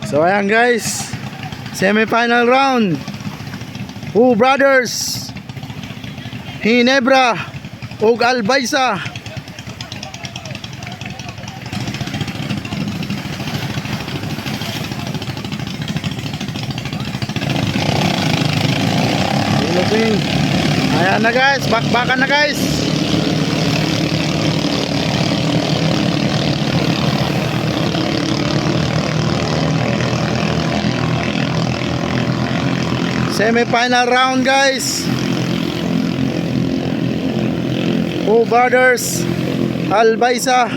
So ayan guys, semi-final round. Hu Brothers, Hinebra ug Albaysa. Ayan na guys, bakbakan na guys. Semi-final round guys. Hu Brothers, Albaysa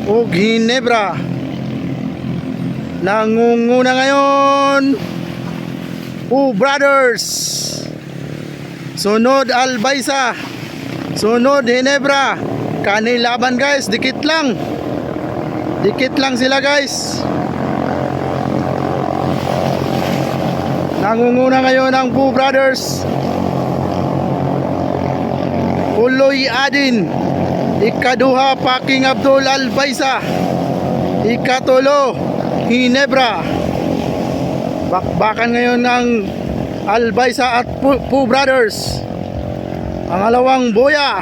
ug Hinebra. Nangunguna ngayon Hu Brothers, sunod Albaysa, sunod Hinebra. Kanilaban guys, dikit lang sila guys. Nangunguna ngayon ang Hu Brothers. Uloy Adin, ikaduha Paking Abdul Albaysa, ikatulo Hinebra. Bakbakan ngayon ng Albaysa at Hu Brothers. Pangalawang boya.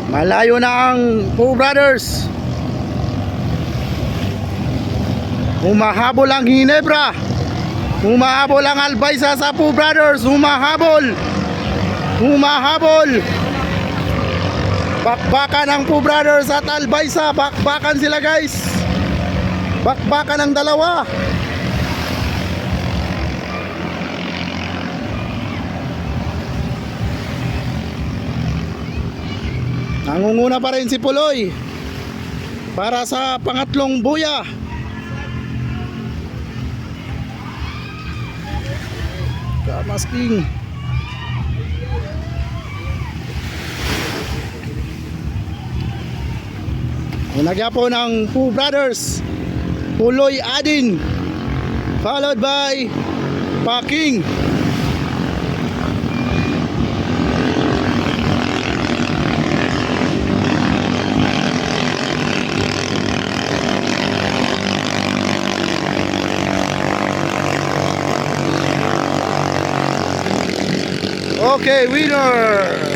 Malayo na ang Hu Brothers. Humahabol ang Hinebra. Humahabol ang Albaysa sa Hu Brothers. Humahabol. Bakbakan ang Hu Brothers at Albaysa. Bakbakan sila guys. Bakbakan ang dalawa. Nangunguna pa rin si Puloy para sa pangatlong buya. Kamasking. Nagyapo ng Hu Brothers, Puloy Adin, followed by Paking. Okay, winner.